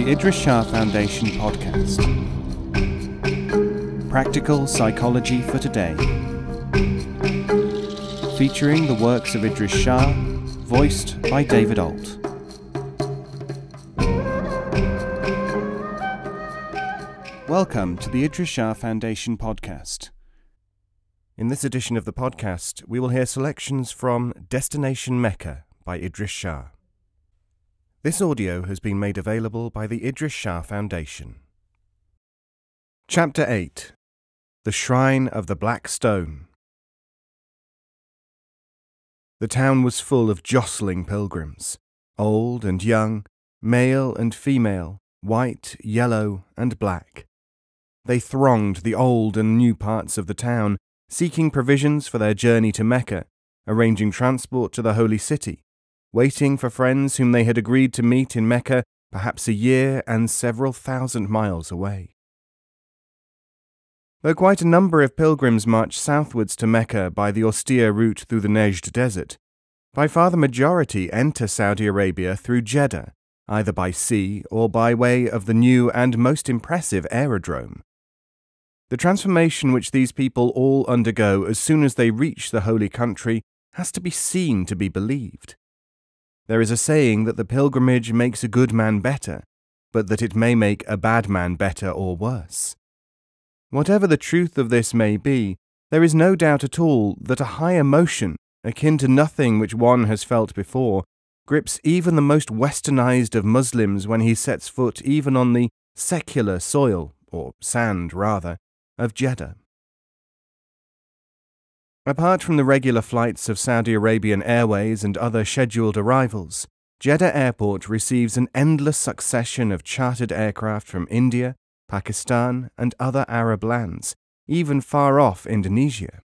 the Idries Shah Foundation podcast. Practical Psychology for Today. Featuring the works of Idries Shah, voiced by David Ault. Welcome to the Idries Shah Foundation podcast. In this edition of the podcast, we will hear selections from Destination Mecca by Idries Shah. This audio has been made available by the Idries Shah Foundation. Chapter 8. The Shrine of the Black Stone. The town was full of jostling pilgrims, old and young, male and female, white, yellow, and black. They thronged the old and new parts of the town, seeking provisions for their journey to Mecca, arranging transport to the holy city, waiting for friends whom they had agreed to meet in Mecca, perhaps a year and several thousand miles away. Though quite a number of pilgrims marched southwards to Mecca by the austere route through the Najd Desert, by far the majority enter Saudi Arabia through Jeddah, either by sea or by way of the new and most impressive aerodrome. The transformation which these people all undergo as soon as they reach the holy country has to be seen to be believed. There is a saying that the pilgrimage makes a good man better, but that it may make a bad man better or worse. Whatever the truth of this may be, there is no doubt at all that a high emotion, akin to nothing which one has felt before, grips even the most westernized of Muslims when he sets foot even on the secular soil, or sand rather, of Jeddah. Apart from the regular flights of Saudi Arabian Airways and other scheduled arrivals, Jeddah Airport receives an endless succession of chartered aircraft from India, Pakistan, and other Arab lands, even far off Indonesia.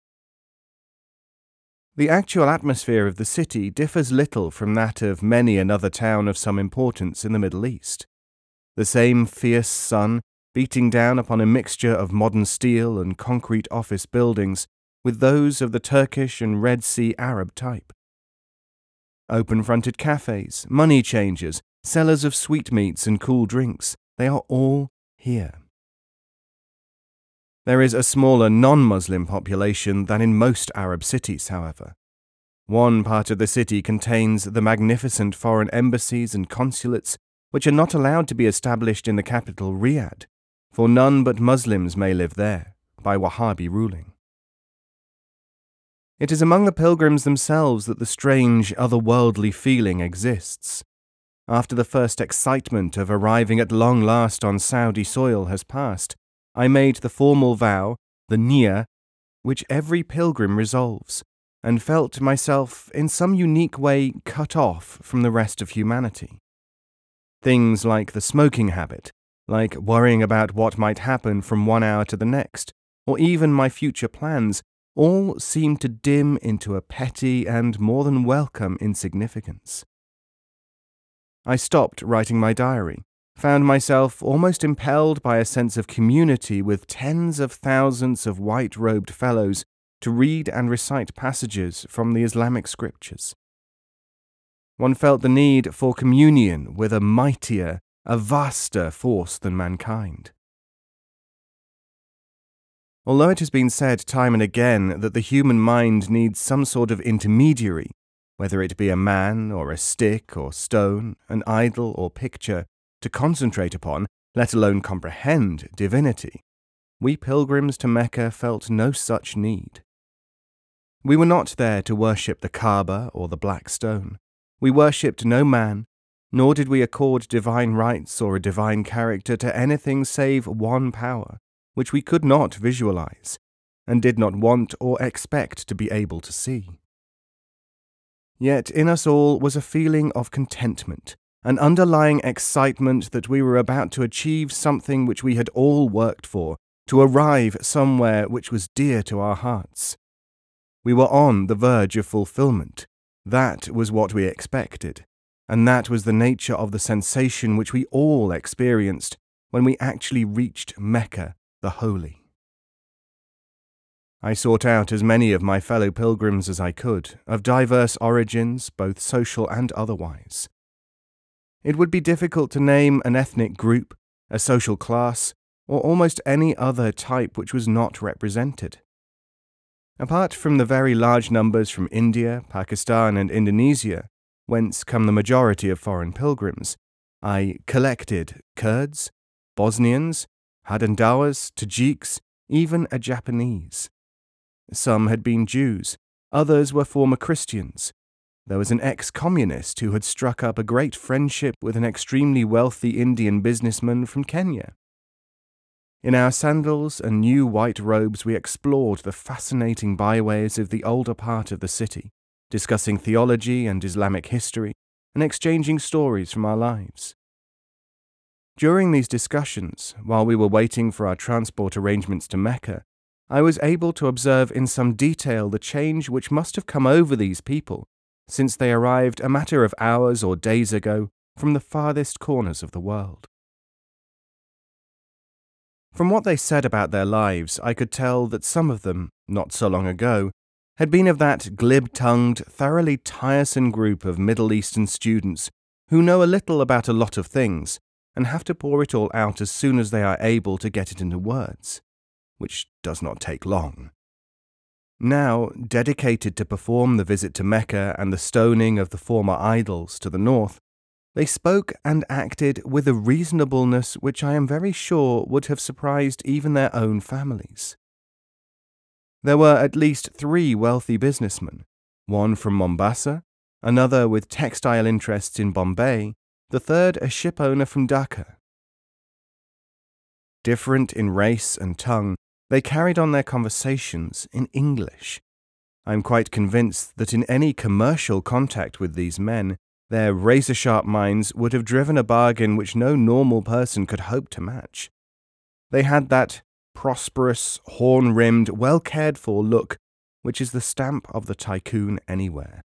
The actual atmosphere of the city differs little from that of many another town of some importance in the Middle East. The same fierce sun, beating down upon a mixture of modern steel and concrete office buildings, with those of the Turkish and Red Sea Arab type. Open-fronted cafes, money changers, sellers of sweetmeats and cool drinks, they are all here. There is a smaller non-Muslim population than in most Arab cities, however. One part of the city contains the magnificent foreign embassies and consulates which are not allowed to be established in the capital Riyadh, for none but Muslims may live there, by Wahhabi ruling. It is among the pilgrims themselves that the strange, otherworldly feeling exists. After the first excitement of arriving at long last on Saudi soil has passed, I made the formal vow, the niyyah, which every pilgrim resolves, and felt myself in some unique way cut off from the rest of humanity. Things like the smoking habit, like worrying about what might happen from one hour to the next, or even my future plans, all seemed to dim into a petty and more than welcome insignificance. I stopped writing my diary, found myself almost impelled by a sense of community with tens of thousands of white-robed fellows to read and recite passages from the Islamic scriptures. One felt the need for communion with a mightier, a vaster force than mankind. Although it has been said time and again that the human mind needs some sort of intermediary, whether it be a man or a stick or stone, an idol or picture, to concentrate upon, let alone comprehend, divinity, we pilgrims to Mecca felt no such need. We were not there to worship the Kaaba or the Black Stone. We worshipped no man, nor did we accord divine rights or a divine character to anything save one power, which we could not visualize, and did not want or expect to be able to see. Yet in us all was a feeling of contentment, an underlying excitement that we were about to achieve something which we had all worked for, to arrive somewhere which was dear to our hearts. We were on the verge of fulfillment. That was what we expected, and that was the nature of the sensation which we all experienced when we actually reached Mecca, the Holy. I sought out as many of my fellow pilgrims as I could, of diverse origins, both social and otherwise. It would be difficult to name an ethnic group, a social class, or almost any other type which was not represented. Apart from the very large numbers from India, Pakistan, and Indonesia, whence come the majority of foreign pilgrims, I collected Kurds, Bosnians, Hadendawas, Tajiks, even a Japanese. Some had been Jews, others were former Christians. There was an ex-communist who had struck up a great friendship with an extremely wealthy Indian businessman from Kenya. In our sandals and new white robes, we explored the fascinating byways of the older part of the city, discussing theology and Islamic history, and exchanging stories from our lives. During these discussions, while we were waiting for our transport arrangements to Mecca, I was able to observe in some detail the change which must have come over these people since they arrived a matter of hours or days ago from the farthest corners of the world. From what they said about their lives, I could tell that some of them, not so long ago, had been of that glib-tongued, thoroughly tiresome group of Middle Eastern students who know a little about a lot of things and have to pour it all out as soon as they are able to get it into words, which does not take long. Now, dedicated to perform the visit to Mecca and the stoning of the former idols to the north, they spoke and acted with a reasonableness which I am very sure would have surprised even their own families. There were at least 3 wealthy businessmen, one from Mombasa, another with textile interests in Bombay, the third a ship owner from Dhaka. Different in race and tongue, they carried on their conversations in English. I am quite convinced that in any commercial contact with these men, their razor-sharp minds would have driven a bargain which no normal person could hope to match. They had that prosperous, horn-rimmed, well-cared-for look which is the stamp of the tycoon anywhere.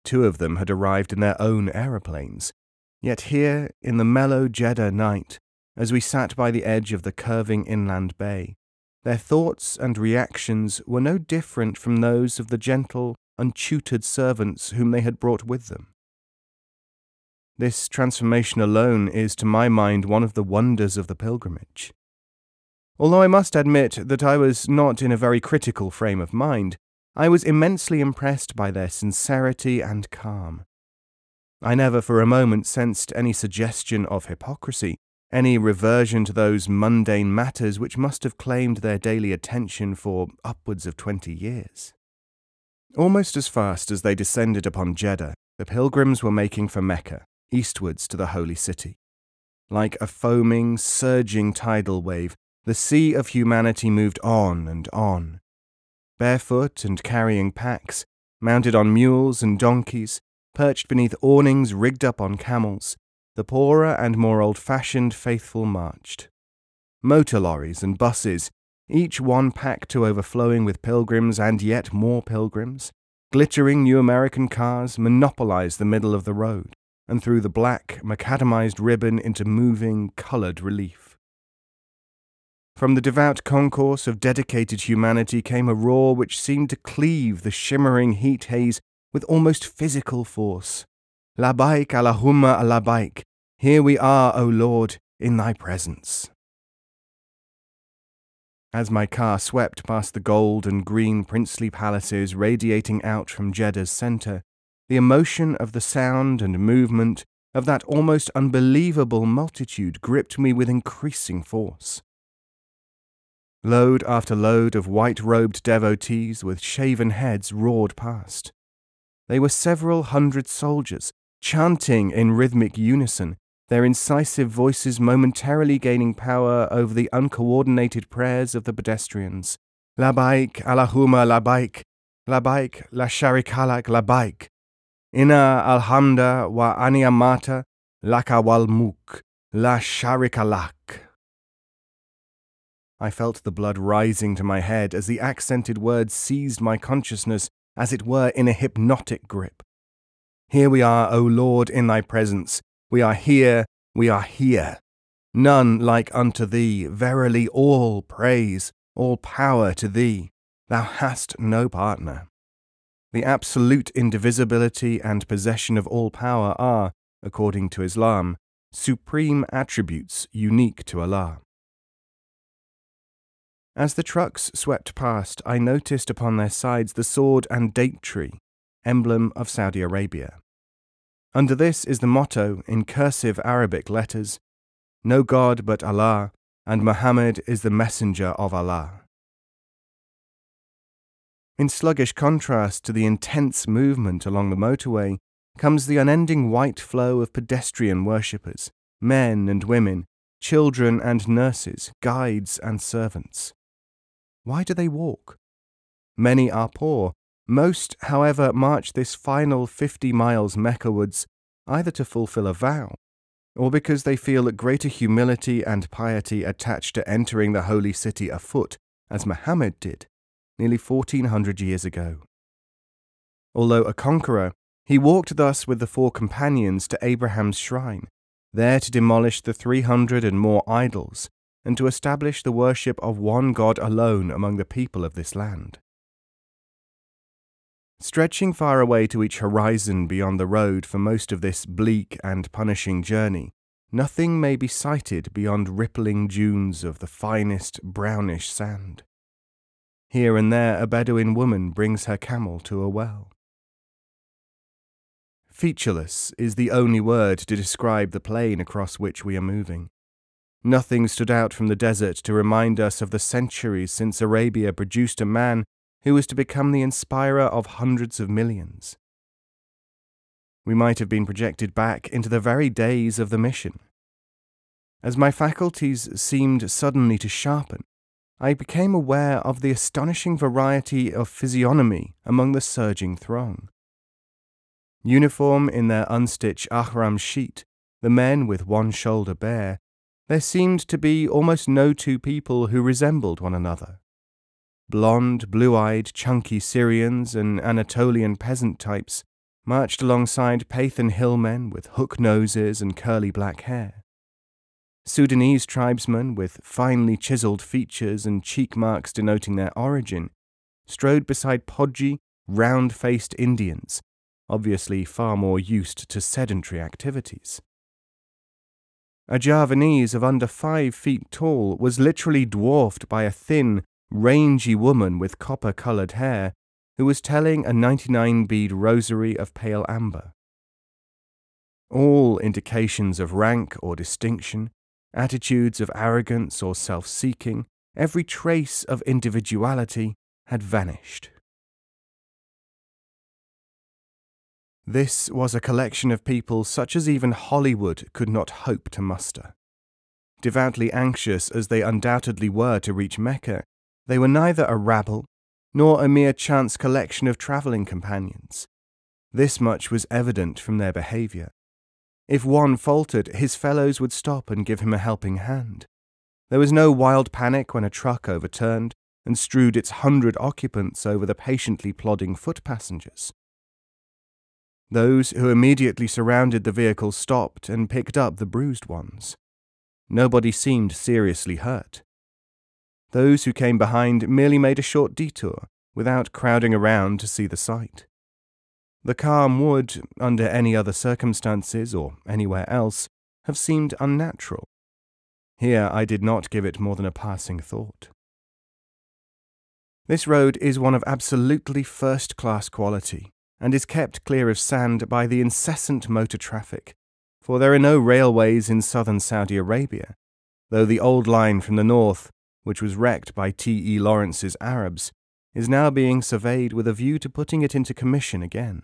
2 of them had arrived in their own aeroplanes, yet here, in the mellow Jeddah night, as we sat by the edge of the curving inland bay, their thoughts and reactions were no different from those of the gentle, untutored servants whom they had brought with them. This transformation alone is, to my mind, one of the wonders of the pilgrimage. Although I must admit that I was not in a very critical frame of mind, I was immensely impressed by their sincerity and calm. I never for a moment sensed any suggestion of hypocrisy, any reversion to those mundane matters which must have claimed their daily attention for upwards of 20 years. Almost as fast as they descended upon Jeddah, the pilgrims were making for Mecca, eastwards to the holy city. Like a foaming, surging tidal wave, the sea of humanity moved on and on. Barefoot and carrying packs, mounted on mules and donkeys, perched beneath awnings rigged up on camels, the poorer and more old-fashioned faithful marched. Motor lorries and buses, each one packed to overflowing with pilgrims and yet more pilgrims, glittering new American cars monopolized the middle of the road and threw the black, macadamized ribbon into moving, colored relief. From the devout concourse of dedicated humanity came a roar which seemed to cleave the shimmering heat haze with almost physical force. Labbaik Allahumma labbaik, here we are, O Lord, in thy presence. As my car swept past the gold and green princely palaces radiating out from Jeddah's centre, the emotion of the sound and movement of that almost unbelievable multitude gripped me with increasing force. Load after load of white-robed devotees with shaven heads roared past. They were several hundred soldiers, chanting in rhythmic unison, their incisive voices momentarily gaining power over the uncoordinated prayers of the pedestrians. Labbaik Allahumma labbaik, labbaik la sharika lak labbaik, inna alhamda wa aniyamata laka wal mulk, la sharika lak. I felt the blood rising to my head as the accented words seized my consciousness as it were in a hypnotic grip. Here we are, O Lord, in thy presence. We are here, we are here. None like unto thee, verily all praise, all power to thee. Thou hast no partner. The absolute indivisibility and possession of all power are, according to Islam, supreme attributes unique to Allah. As the trucks swept past, I noticed upon their sides the sword and date tree, emblem of Saudi Arabia. Under this is the motto in cursive Arabic letters, "No God but Allah, and Muhammad is the messenger of Allah." In sluggish contrast to the intense movement along the motorway comes the unending white flow of pedestrian worshippers, men and women, children and nurses, guides and servants. Why do they walk? Many are poor. Most, however, march this final 50 miles Meccawards either to fulfill a vow or because they feel greater humility and piety attached to entering the holy city afoot, as Muhammad did nearly 1400 years ago. Although a conqueror, he walked thus with the 4 companions to Abraham's shrine, there to demolish the 300 and more idols and to establish the worship of one God alone among the people of this land. Stretching far away to each horizon beyond the road for most of this bleak and punishing journey, nothing may be sighted beyond rippling dunes of the finest brownish sand. Here and there a Bedouin woman brings her camel to a well. Featureless is the only word to describe the plain across which we are moving. Nothing stood out from the desert to remind us of the centuries since Arabia produced a man who was to become the inspirer of hundreds of millions. We might have been projected back into the very days of the mission. As my faculties seemed suddenly to sharpen, I became aware of the astonishing variety of physiognomy among the surging throng. Uniform in their unstitched ahram sheet, the men with one shoulder bare, there seemed to be almost no 2 people who resembled one another. Blonde, blue-eyed, chunky Syrians and Anatolian peasant types marched alongside Pathan hillmen with hook noses and curly black hair. Sudanese tribesmen with finely chiseled features and cheek marks denoting their origin strode beside podgy, round-faced Indians, obviously far more used to sedentary activities. A Javanese of under 5 feet tall was literally dwarfed by a thin, rangy woman with copper-coloured hair who was telling a 99-bead rosary of pale amber. All indications of rank or distinction, attitudes of arrogance or self-seeking, every trace of individuality had vanished. This was a collection of people such as even Hollywood could not hope to muster. Devoutly anxious as they undoubtedly were to reach Mecca, they were neither a rabble nor a mere chance collection of travelling companions. This much was evident from their behaviour. If one faltered, his fellows would stop and give him a helping hand. There was no wild panic when a truck overturned and strewed its 100 occupants over the patiently plodding foot passengers. Those who immediately surrounded the vehicle stopped and picked up the bruised ones. Nobody seemed seriously hurt. Those who came behind merely made a short detour without crowding around to see the sight. The calm would, under any other circumstances or anywhere else, have seemed unnatural. Here I did not give it more than a passing thought. This road is one of absolutely first-class quality, and is kept clear of sand by the incessant motor traffic, for there are no railways in southern Saudi Arabia, though the old line from the north, which was wrecked by T.E. Lawrence's Arabs, is now being surveyed with a view to putting it into commission again.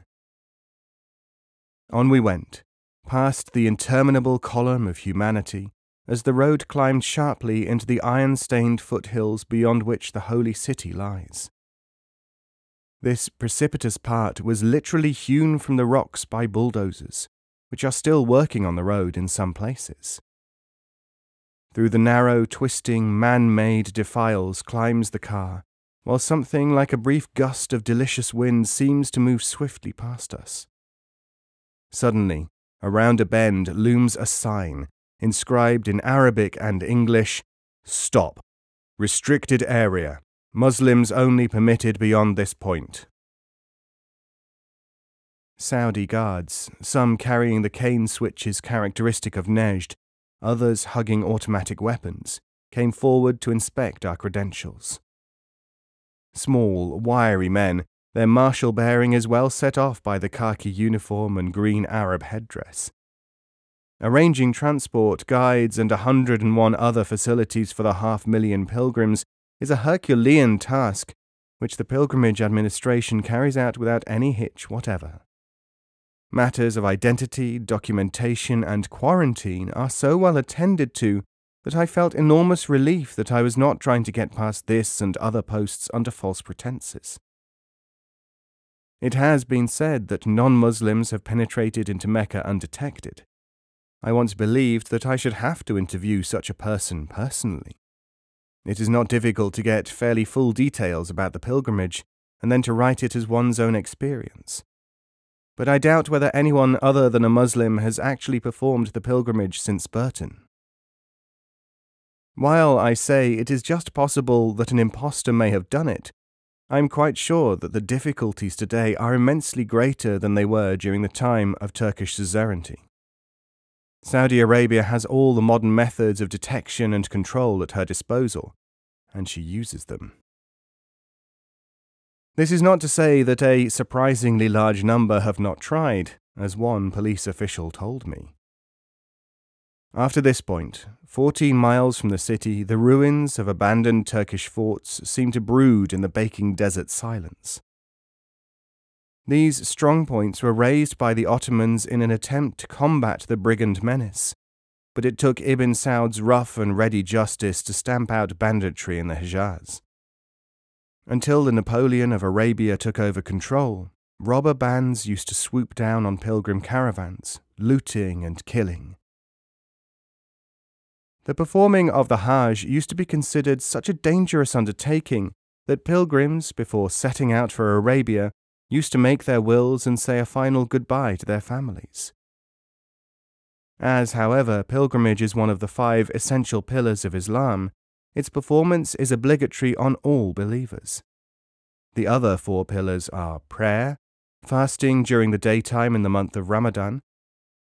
On we went, past the interminable column of humanity, as the road climbed sharply into the iron-stained foothills beyond which the holy city lies. This precipitous part was literally hewn from the rocks by bulldozers, which are still working on the road in some places. Through the narrow, twisting, man-made defiles climbs the car, while something like a brief gust of delicious wind seems to move swiftly past us. Suddenly, around a bend looms a sign, inscribed in Arabic and English, "Stop. Restricted area. Muslims only permitted beyond this point." Saudi guards, some carrying the cane switches characteristic of Nejd, others hugging automatic weapons, came forward to inspect our credentials. Small, wiry men, their martial bearing is well set off by the khaki uniform and green Arab headdress. Arranging transport, guides, and 101 other facilities for the 500,000 pilgrims is a Herculean task, which the Pilgrimage Administration carries out without any hitch whatever. Matters of identity, documentation, and quarantine are so well attended to that I felt enormous relief that I was not trying to get past this and other posts under false pretenses. It has been said that non-Muslims have penetrated into Mecca undetected. I once believed that I should have to interview such a person personally. It is not difficult to get fairly full details about the pilgrimage and then to write it as one's own experience. But I doubt whether anyone other than a Muslim has actually performed the pilgrimage since Burton. While I say it is just possible that an impostor may have done it, I am quite sure that the difficulties today are immensely greater than they were during the time of Turkish suzerainty. Saudi Arabia has all the modern methods of detection and control at her disposal, and she uses them. This is not to say that a surprisingly large number have not tried, as one police official told me. After this point, 14 miles from the city, the ruins of abandoned Turkish forts seem to brood in the baking desert silence. These strong points were raised by the Ottomans in an attempt to combat the brigand menace, but it took Ibn Saud's rough and ready justice to stamp out banditry in the Hejaz. Until the Napoleon of Arabia took over control, robber bands used to swoop down on pilgrim caravans, looting and killing. The performing of the Hajj used to be considered such a dangerous undertaking that pilgrims, before setting out for Arabia, used to make their wills and say a final goodbye to their families. As, however, pilgrimage is one of the 5 essential pillars of Islam, its performance is obligatory on all believers. The other 4 pillars are prayer, fasting during the daytime in the month of Ramadan,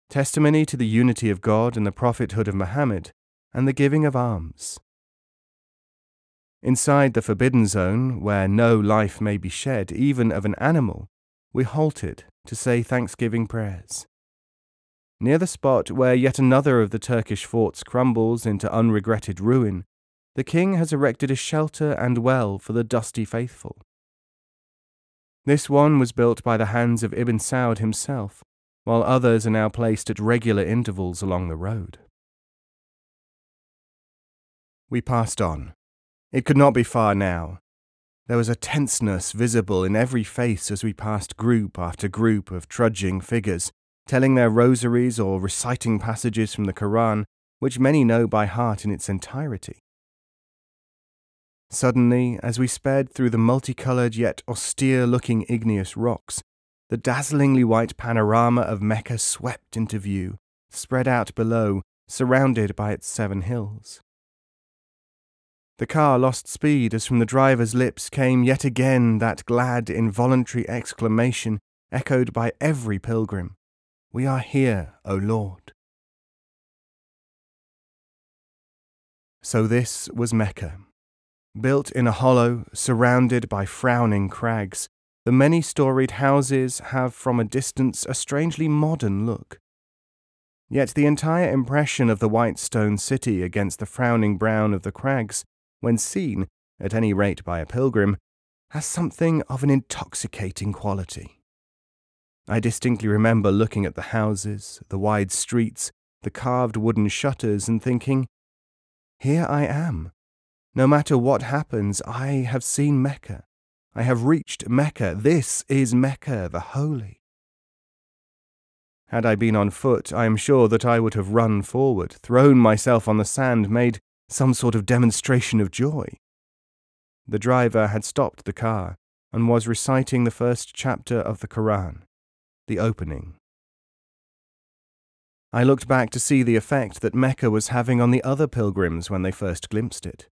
testimony to the unity of God and the prophethood of Muhammad, and the giving of alms. Inside the forbidden zone, where no life may be shed, even of an animal, we halted to say thanksgiving prayers. Near the spot where yet another of the Turkish forts crumbles into unregretted ruin, the king has erected a shelter and well for the dusty faithful. This one was built by the hands of Ibn Saud himself, while others are now placed at regular intervals along the road. We passed on. It could not be far now. There was a tenseness visible in every face as we passed group after group of trudging figures, telling their rosaries or reciting passages from the Quran, which many know by heart in its entirety. Suddenly, as we sped through the multicolored yet austere-looking igneous rocks, the dazzlingly white panorama of Mecca swept into view, spread out below, surrounded by its 7 hills. The car lost speed as from the driver's lips came yet again that glad, involuntary exclamation echoed by every pilgrim, "We are here, O Lord." So this was Mecca. Built in a hollow, surrounded by frowning crags, the many-storied houses have from a distance a strangely modern look. Yet the entire impression of the white stone city against the frowning brown of the crags, when seen, at any rate by a pilgrim, has something of an intoxicating quality. I distinctly remember looking at the houses, the wide streets, the carved wooden shutters, and thinking, here I am. No matter what happens, I have seen Mecca. I have reached Mecca. This is Mecca, the holy. Had I been on foot, I am sure that I would have run forward, thrown myself on the sand, made some sort of demonstration of joy. The driver had stopped the car and was reciting the first chapter of the Quran, the opening. I looked back to see the effect that Mecca was having on the other pilgrims when they first glimpsed it.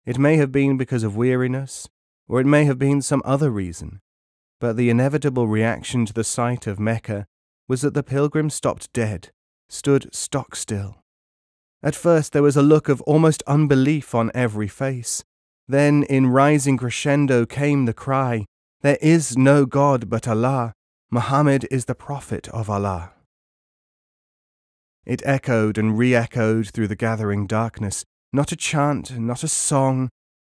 It may have been because of weariness, or it may have been some other reason, but the inevitable reaction to the sight of Mecca was that the pilgrims stopped dead, stood stock still. At first there was a look of almost unbelief on every face. Then, in rising crescendo, came the cry, "There is no God but Allah. Muhammad is the Prophet of Allah." It echoed and re-echoed through the gathering darkness. Not a chant, not a song.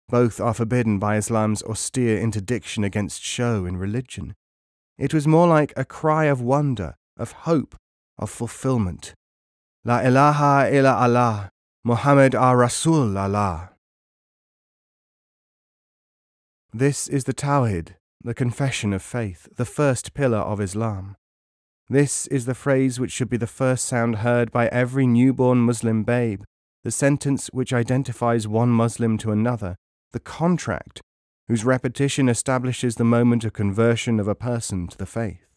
Both are forbidden by Islam's austere interdiction against show in religion. It was more like a cry of wonder, of hope, of fulfillment. La ilaha illa Allah, Muhammad Rasul Allah. This is the Tawhid, the confession of faith, the first pillar of Islam. This is the phrase which should be the first sound heard by every newborn Muslim babe, the sentence which identifies one Muslim to another, the contract whose repetition establishes the moment of conversion of a person to the faith.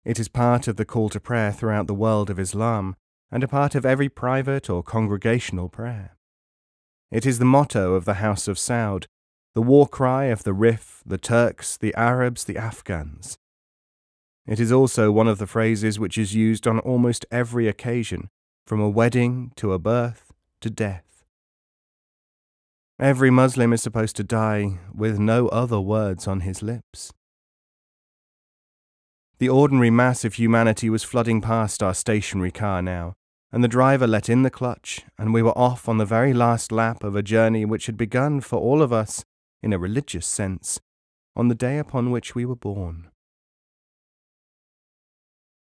It is part of the call to prayer throughout the world of Islam, and a part of every private or congregational prayer. It is the motto of the House of Saud, the war cry of the Rif, the Turks, the Arabs, the Afghans. It is also one of the phrases which is used on almost every occasion, from a wedding to a birth to death. Every Muslim is supposed to die with no other words on his lips. The ordinary mass of humanity was flooding past our stationary car now, and the driver let in the clutch, and we were off on the very last lap of a journey which had begun for all of us, in a religious sense, on the day upon which we were born.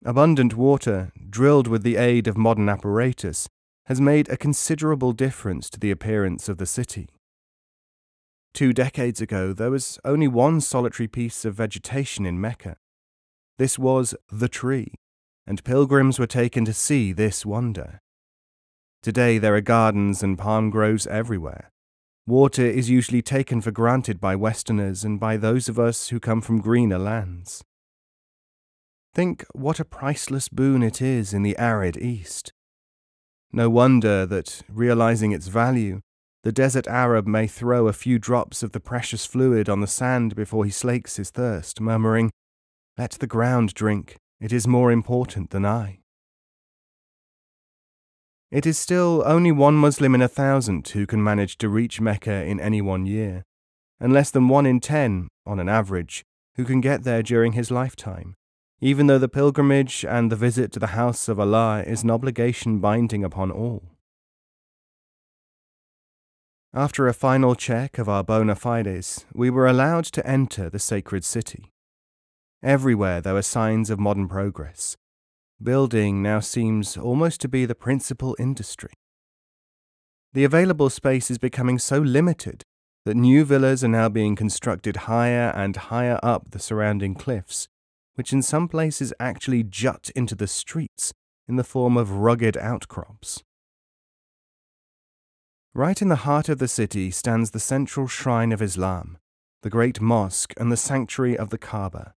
Abundant water, drilled with the aid of modern apparatus, has made a considerable difference to the appearance of the city. 2 decades ago, there was only one solitary piece of vegetation in Mecca. This was the tree, and pilgrims were taken to see this wonder. Today there are gardens and palm groves everywhere. Water is usually taken for granted by Westerners and by those of us who come from greener lands. Think what a priceless boon it is in the arid East. No wonder that, realizing its value, the desert Arab may throw a few drops of the precious fluid on the sand before he slakes his thirst, murmuring, "Let the ground drink, it is more important than I." It is still only one Muslim in 1,000 who can manage to reach Mecca in any one year, and less than 1 in 10, on an average, who can get there during his lifetime, even though the pilgrimage and the visit to the house of Allah is an obligation binding upon all. After a final check of our bona fides, we were allowed to enter the sacred city. Everywhere there were signs of modern progress. Building now seems almost to be the principal industry. The available space is becoming so limited that new villas are now being constructed higher and higher up the surrounding cliffs, which in some places actually jut into the streets in the form of rugged outcrops. Right in the heart of the city stands the central shrine of Islam, the great mosque and the sanctuary of the Kaaba.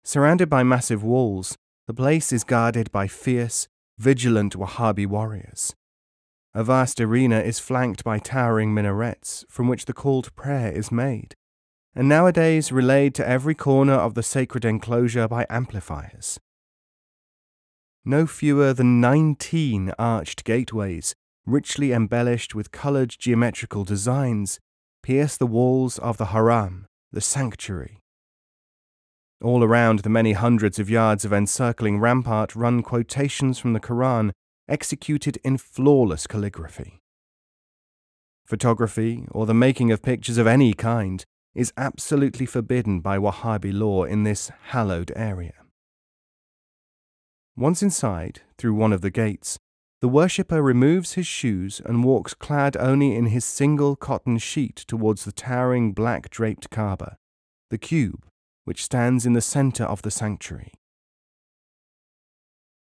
Surrounded by massive walls, the place is guarded by fierce, vigilant Wahhabi warriors. A vast arena is flanked by towering minarets from which the call to prayer is made, and nowadays relayed to every corner of the sacred enclosure by amplifiers. No fewer than 19 arched gateways, richly embellished with coloured geometrical designs, pierce the walls of the Haram, the sanctuary. All around the many hundreds of yards of encircling rampart run quotations from the Quran, executed in flawless calligraphy. Photography, or the making of pictures of any kind, is absolutely forbidden by Wahhabi law in this hallowed area. Once inside, through one of the gates, the worshipper removes his shoes and walks clad only in his single cotton sheet towards the towering black draped Kaaba, the cube, which stands in the centre of the sanctuary.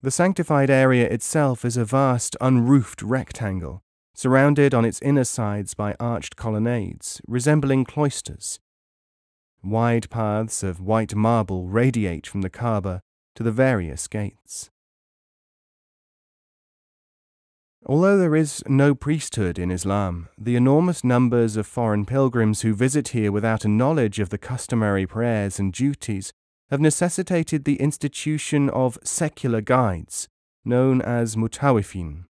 The sanctified area itself is a vast, unroofed rectangle, surrounded on its inner sides by arched colonnades, resembling cloisters. Wide paths of white marble radiate from the Kaaba to the various gates. Although there is no priesthood in Islam, the enormous numbers of foreign pilgrims who visit here without a knowledge of the customary prayers and duties have necessitated the institution of secular guides, known as mutawifin.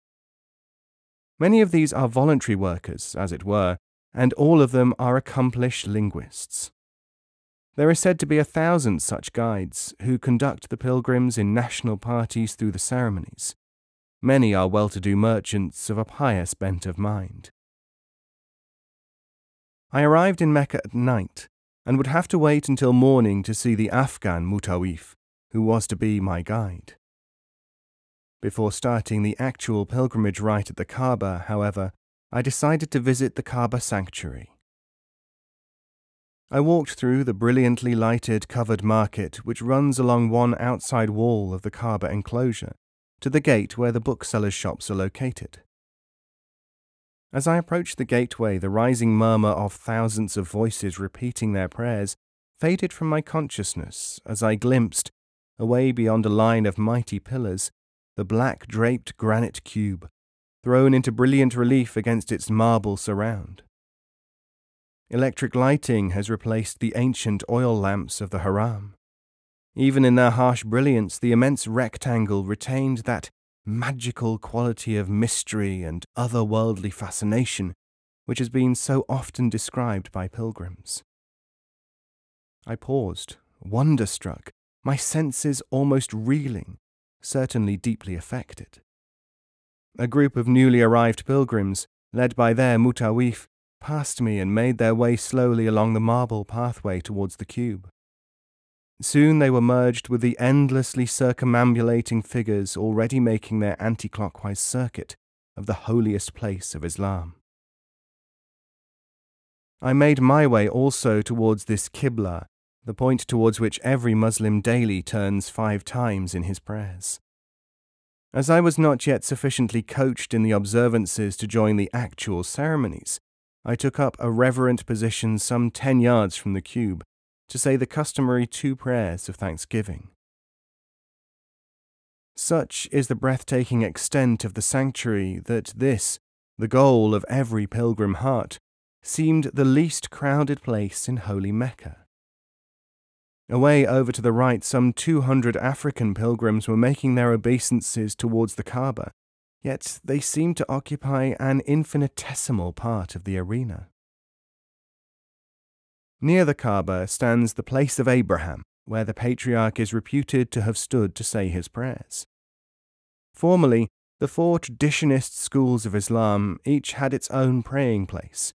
Many of these are voluntary workers, as it were, and all of them are accomplished linguists. There is said to be 1,000 such guides who conduct the pilgrims in national parties through the ceremonies. Many are well-to-do merchants of a pious bent of mind. I arrived in Mecca at night and would have to wait until morning to see the Afghan mutawif, who was to be my guide. Before starting the actual pilgrimage rite at the Kaaba, however, I decided to visit the Kaaba sanctuary. I walked through the brilliantly lighted covered market which runs along one outside wall of the Kaaba enclosure, to the gate where the booksellers' shops are located. As I approached the gateway, the rising murmur of thousands of voices repeating their prayers faded from my consciousness as I glimpsed, away beyond a line of mighty pillars, the black draped granite cube, thrown into brilliant relief against its marble surround. Electric lighting has replaced the ancient oil lamps of the haram. Even in their harsh brilliance, the immense rectangle retained that magical quality of mystery and otherworldly fascination which has been so often described by pilgrims. I paused, wonderstruck, my senses almost reeling, certainly deeply affected. A group of newly arrived pilgrims, led by their mutawif, passed me and made their way slowly along the marble pathway towards the cube. Soon they were merged with the endlessly circumambulating figures already making their anti-clockwise circuit of the holiest place of Islam. I made my way also towards this Qibla, the point towards which every Muslim daily turns 5 times in his prayers. As I was not yet sufficiently coached in the observances to join the actual ceremonies, I took up a reverent position some 10 yards from the cube, to say the customary 2 prayers of thanksgiving. Such is the breathtaking extent of the sanctuary that this, the goal of every pilgrim heart, seemed the least crowded place in holy Mecca. Away over to the right, some 200 African pilgrims were making their obeisances towards the Kaaba, yet they seemed to occupy an infinitesimal part of the arena. Near the Kaaba stands the place of Abraham, where the patriarch is reputed to have stood to say his prayers. Formerly, the 4 traditionist schools of Islam each had its own praying place,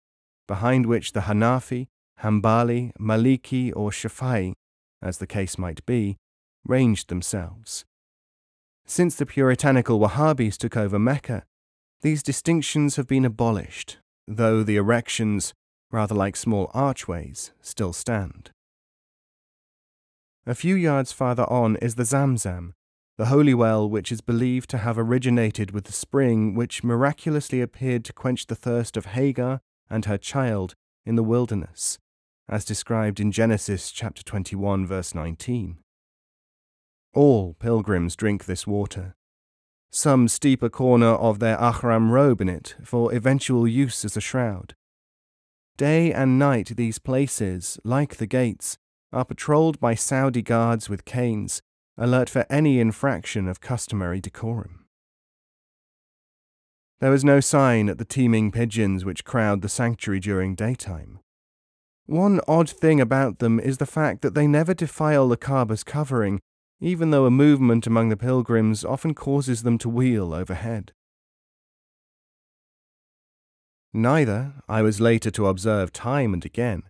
behind which the Hanafi, Hanbali, Maliki or Shafi'i, as the case might be, ranged themselves. Since the puritanical Wahhabis took over Mecca, these distinctions have been abolished, though the erections, rather like small archways, still stand. A few yards farther on is the Zamzam, the holy well which is believed to have originated with the spring which miraculously appeared to quench the thirst of Hagar and her child in the wilderness, as described in Genesis chapter 21 verse 19. All pilgrims drink this water. Some steep a corner of their ihram robe in it for eventual use as a shroud. Day and night these places, like the gates, are patrolled by Saudi guards with canes, alert for any infraction of customary decorum. There was no sign at the teeming pigeons which crowd the sanctuary during daytime. One odd thing about them is the fact that they never defile the Kaaba's covering, even though a movement among the pilgrims often causes them to wheel overhead. Neither, I was later to observe time and again,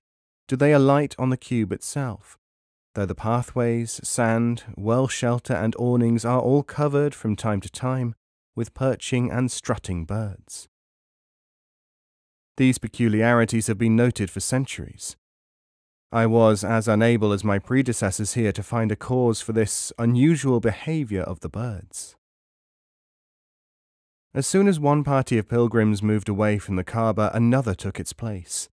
do they alight on the cube itself, though the pathways, sand, well shelter and awnings are all covered from time to time with perching and strutting birds. These peculiarities have been noted for centuries. I was as unable as my predecessors here to find a cause for this unusual behavior of the birds. As soon as one party of pilgrims moved away from the Kaaba, another took its place.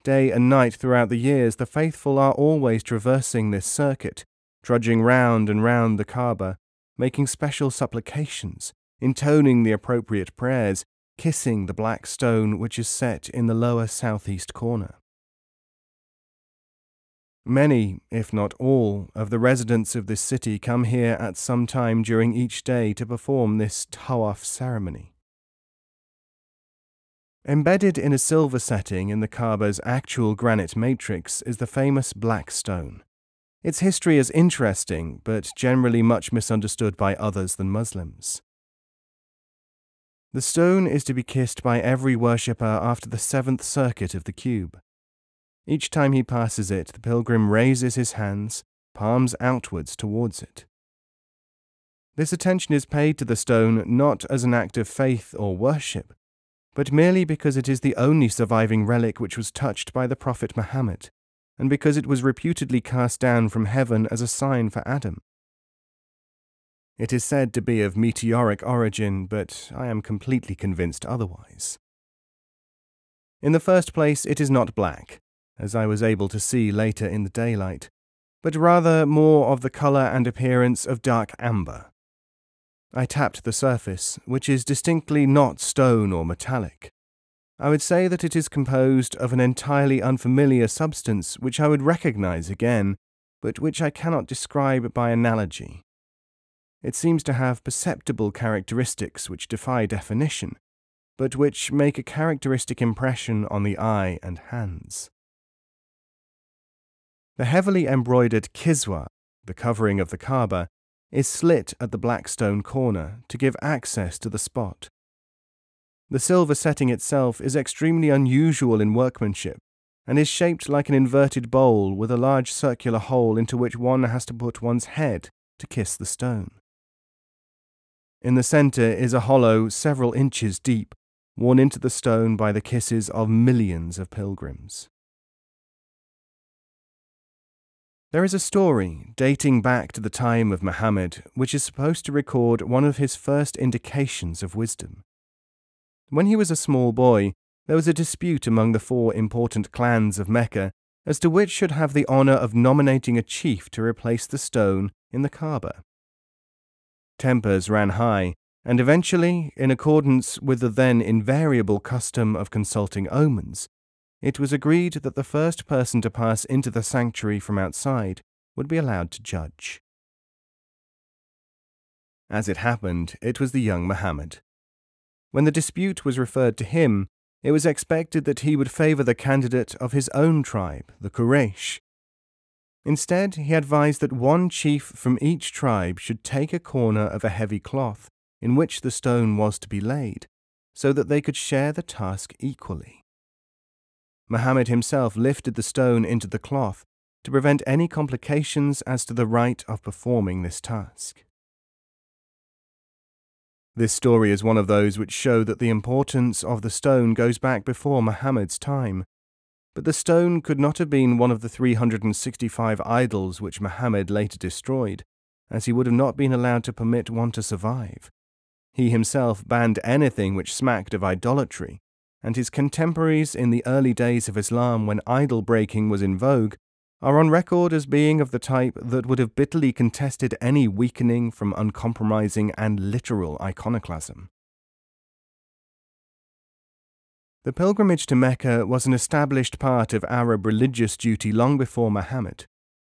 Day and night throughout the years, the faithful are always traversing this circuit, trudging round and round the Kaaba, making special supplications, intoning the appropriate prayers, kissing the black stone which is set in the lower southeast corner. Many, if not all, of the residents of this city come here at some time during each day to perform this tawaf ceremony. Embedded in a silver setting in the Kaaba's actual granite matrix is the famous black stone. Its history is interesting, but generally much misunderstood by others than Muslims. The stone is to be kissed by every worshipper after the 7th circuit of the cube. Each time he passes it, the pilgrim raises his hands, palms outwards towards it. This attention is paid to the stone not as an act of faith or worship, but merely because it is the only surviving relic which was touched by the Prophet Muhammad, and because it was reputedly cast down from heaven as a sign for Adam. It is said to be of meteoric origin, but I am completely convinced otherwise. In the first place, it is not black, as I was able to see later in the daylight, but rather more of the colour and appearance of dark amber. I tapped the surface, which is distinctly not stone or metallic. I would say that it is composed of an entirely unfamiliar substance which I would recognize again, but which I cannot describe by analogy. It seems to have perceptible characteristics which defy definition, but which make a characteristic impression on the eye and hands. The heavily embroidered kiswa, the covering of the Kaaba, is slit at the black stone corner to give access to the spot. The silver setting itself is extremely unusual in workmanship and is shaped like an inverted bowl with a large circular hole into which one has to put one's head to kiss the stone. In the centre is a hollow several inches deep, worn into the stone by the kisses of millions of pilgrims. There is a story dating back to the time of Muhammad which is supposed to record one of his first indications of wisdom. When he was a small boy, there was a dispute among the 4 important clans of Mecca as to which should have the honour of nominating a chief to replace the stone in the Kaaba. Tempers ran high, and eventually, in accordance with the then invariable custom of consulting omens, it was agreed that the first person to pass into the sanctuary from outside would be allowed to judge. As it happened, it was the young Muhammad. When the dispute was referred to him, it was expected that he would favour the candidate of his own tribe, the Quraysh. Instead, he advised that one chief from each tribe should take a corner of a heavy cloth in which the stone was to be laid, so that they could share the task equally. Muhammad himself lifted the stone into the cloth to prevent any complications as to the right of performing this task. This story is one of those which show that the importance of the stone goes back before Muhammad's time, but the stone could not have been one of the 365 idols which Muhammad later destroyed, as he would have not been allowed to permit one to survive. He himself banned anything which smacked of idolatry, and his contemporaries in the early days of Islam when idol breaking was in vogue are on record as being of the type that would have bitterly contested any weakening from uncompromising and literal iconoclasm. The pilgrimage to Mecca was an established part of Arab religious duty long before Muhammad.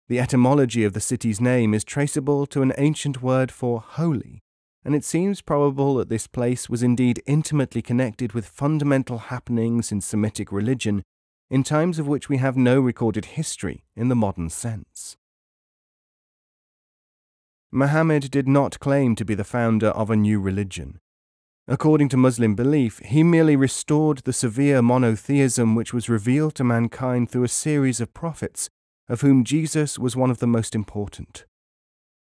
The etymology of the city's name is traceable to an ancient word for holy, and it seems probable that this place was indeed intimately connected with fundamental happenings in Semitic religion in times of which we have no recorded history in the modern sense. Muhammad did not claim to be the founder of a new religion. According to Muslim belief, he merely restored the severe monotheism which was revealed to mankind through a series of prophets, of whom Jesus was one of the most important.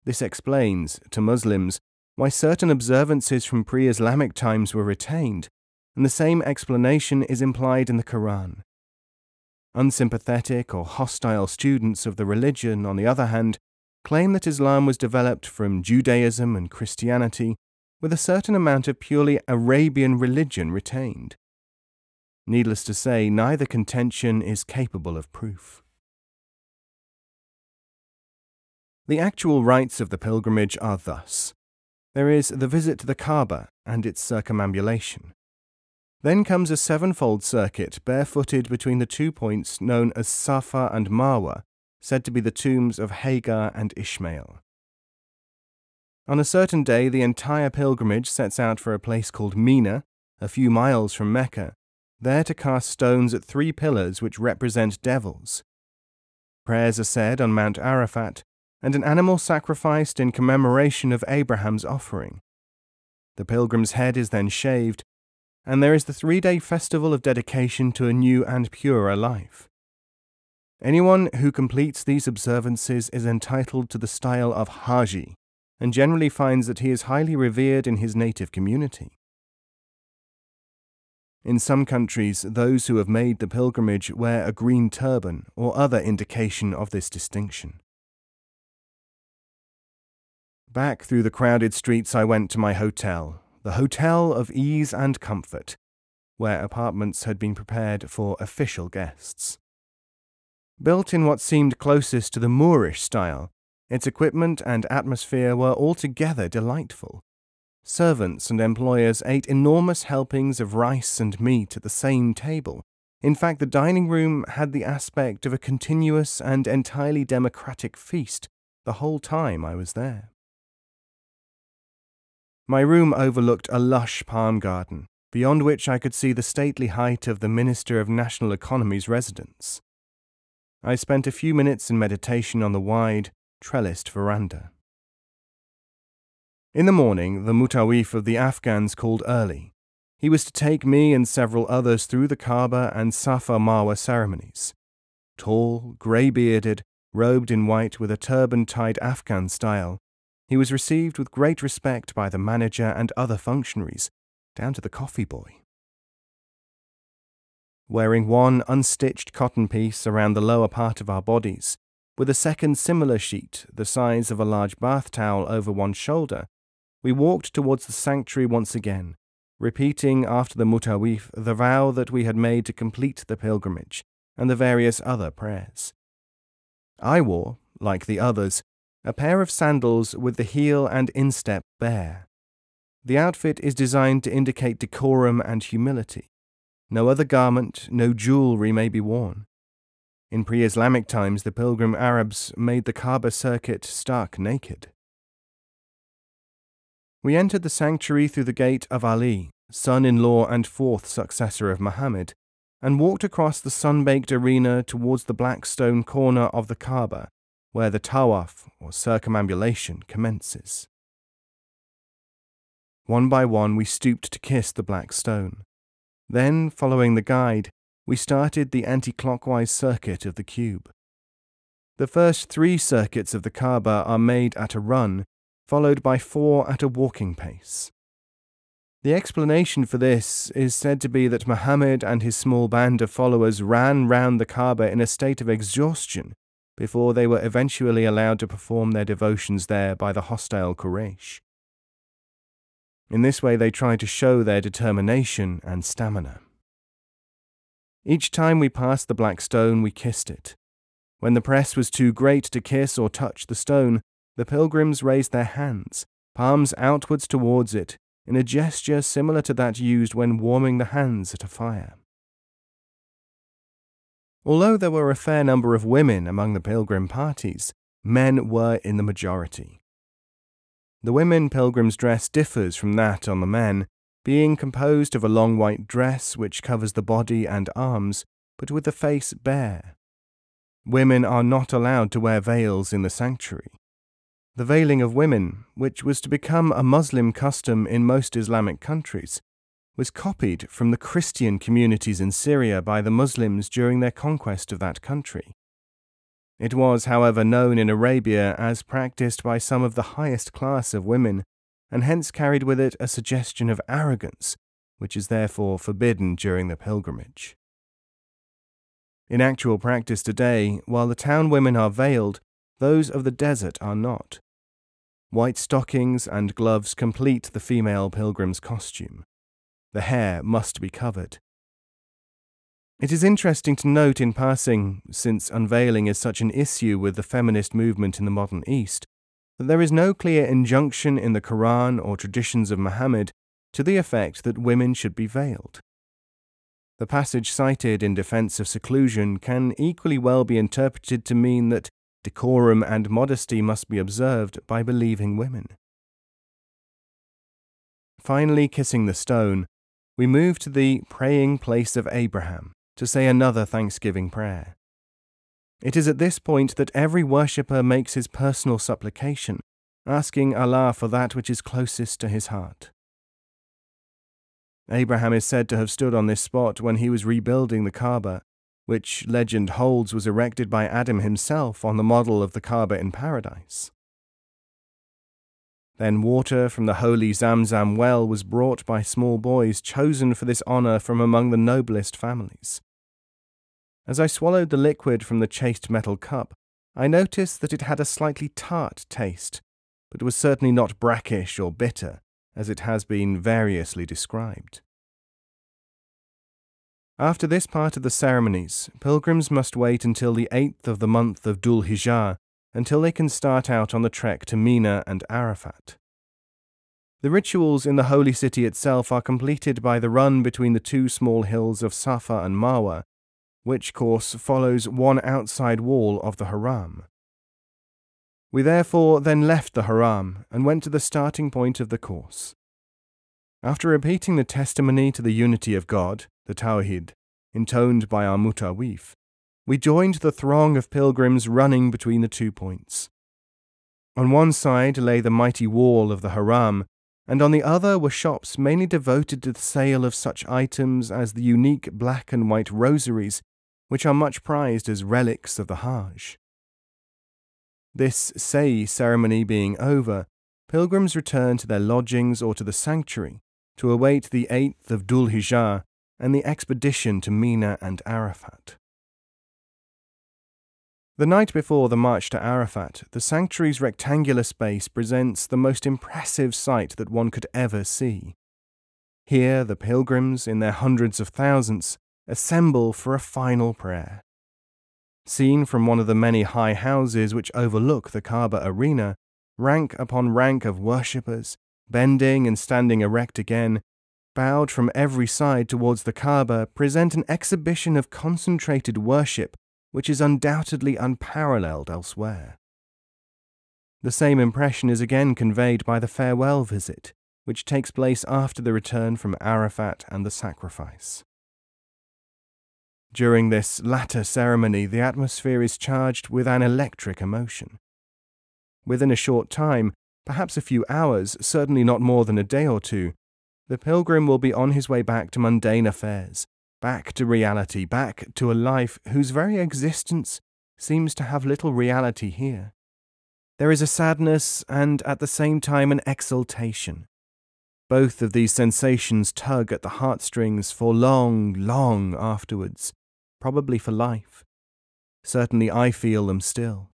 This explains, to Muslims, why certain observances from pre-Islamic times were retained, and the same explanation is implied in the Quran. Unsympathetic or hostile students of the religion, on the other hand, claim that Islam was developed from Judaism and Christianity, with a certain amount of purely Arabian religion retained. Needless to say, neither contention is capable of proof. The actual rites of the pilgrimage are thus. There is the visit to the Kaaba and its circumambulation. Then comes a sevenfold circuit barefooted between the 2 points known as Safa and Marwa, said to be the tombs of Hagar and Ishmael. On a certain day, the entire pilgrimage sets out for a place called Mina, a few miles from Mecca, there to cast stones at 3 pillars which represent devils. Prayers are said on Mount Arafat, and an animal sacrificed in commemoration of Abraham's offering. The pilgrim's head is then shaved, and there is the 3-day festival of dedication to a new and purer life. Anyone who completes these observances is entitled to the style of Haji, and generally finds that he is highly revered in his native community. In some countries, those who have made the pilgrimage wear a green turban or other indication of this distinction. Back through the crowded streets I went to my hotel, the Hotel of Ease and Comfort, where apartments had been prepared for official guests. Built in what seemed closest to the Moorish style, its equipment and atmosphere were altogether delightful. Servants and employers ate enormous helpings of rice and meat at the same table. In fact, the dining room had the aspect of a continuous and entirely democratic feast the whole time I was there. My room overlooked a lush palm garden, beyond which I could see the stately height of the Minister of National Economy's residence. I spent a few minutes in meditation on the wide, trellised veranda. In the morning, the mutawif of the Afghans called early. He was to take me and several others through the Kaaba and Safa Marwa ceremonies. Tall, grey-bearded, robed in white with a turban tied Afghan style, he was received with great respect by the manager and other functionaries, down to the coffee boy. Wearing one unstitched cotton piece around the lower part of our bodies, with a second similar sheet the size of a large bath towel over one shoulder, we walked towards the sanctuary once again, repeating after the mutawif the vow that we had made to complete the pilgrimage and the various other prayers. I wore, like the others, a pair of sandals with the heel and instep bare. The outfit is designed to indicate decorum and humility. No other garment, no jewelry may be worn. In pre-Islamic times, the pilgrim Arabs made the Kaaba circuit stark naked. We entered the sanctuary through the gate of Ali, son-in-law and 4th successor of Muhammad, and walked across the sun-baked arena towards the black stone corner of the Kaaba, where the tawaf, or circumambulation, commences. One by one we stooped to kiss the black stone. Then, following the guide, we started the anti-clockwise circuit of the cube. The first 3 circuits of the Kaaba are made at a run, followed by 4 at a walking pace. The explanation for this is said to be that Muhammad and his small band of followers ran round the Kaaba in a state of exhaustion before they were eventually allowed to perform their devotions there by the hostile Quraysh. In this way they tried to show their determination and stamina. Each time we passed the black stone, we kissed it. When the press was too great to kiss or touch the stone, the pilgrims raised their hands, palms outwards towards it, in a gesture similar to that used when warming the hands at a fire. Although there were a fair number of women among the pilgrim parties, men were in the majority. The women pilgrims' dress differs from that on the men, being composed of a long white dress which covers the body and arms, but with the face bare. Women are not allowed to wear veils in the sanctuary. The veiling of women, which was to become a Muslim custom in most Islamic countries, was copied from the Christian communities in Syria by the Muslims during their conquest of that country. It was, however, known in Arabia as practiced by some of the highest class of women, and hence carried with it a suggestion of arrogance, which is therefore forbidden during the pilgrimage. In actual practice today, while the town women are veiled, those of the desert are not. White stockings and gloves complete the female pilgrim's costume. The hair must be covered. It is interesting to note in passing, since unveiling is such an issue with the feminist movement in the modern East, that there is no clear injunction in the Quran or traditions of Muhammad to the effect that women should be veiled. The passage cited in defense of seclusion can equally well be interpreted to mean that decorum and modesty must be observed by believing women. Finally kissing the stone, we move to the praying place of Abraham to say another thanksgiving prayer. It is at this point that every worshipper makes his personal supplication, asking Allah for that which is closest to his heart. Abraham is said to have stood on this spot when he was rebuilding the Kaaba, which legend holds was erected by Adam himself on the model of the Kaaba in paradise. Then water from the holy Zamzam well was brought by small boys chosen for this honor from among the noblest families. As I swallowed the liquid from the chased metal cup, I noticed that it had a slightly tart taste, but was certainly not brackish or bitter, as it has been variously described. After this part of the ceremonies, pilgrims must wait until the 8th of the month of Dhul Hijjah until they can start out on the trek to Mina and Arafat. The rituals in the holy city itself are completed by the run between the two small hills of Safa and Marwa, which course follows one outside wall of the Haram. We therefore then left the Haram and went to the starting point of the course. After repeating the testimony to the unity of God, the Tawhid, intoned by our Mutawif, we joined the throng of pilgrims running between the 2 points. On one side lay the mighty wall of the Haram, and on the other were shops mainly devoted to the sale of such items as the unique black and white rosaries, which are much prized as relics of the Hajj. This Say ceremony being over, pilgrims return to their lodgings or to the sanctuary to await the 8th of Dhul Hijjah and the expedition to Mina and Arafat. The night before the march to Arafat, the sanctuary's rectangular space presents the most impressive sight that one could ever see. Here the pilgrims, in their hundreds of thousands, assemble for a final prayer. Seen from one of the many high houses which overlook the Kaaba arena, rank upon rank of worshippers, bending and standing erect again, bowed from every side towards the Kaaba, present an exhibition of concentrated worship which is undoubtedly unparalleled elsewhere. The same impression is again conveyed by the farewell visit, which takes place after the return from Arafat and the sacrifice. During this latter ceremony, the atmosphere is charged with an electric emotion. Within a short time, perhaps a few hours, certainly not more than a day or two, the pilgrim will be on his way back to mundane affairs, back to reality, back to a life whose very existence seems to have little reality here. There is a sadness and at the same time an exultation. Both of these sensations tug at the heartstrings for long, long afterwards, probably for life. Certainly I feel them still.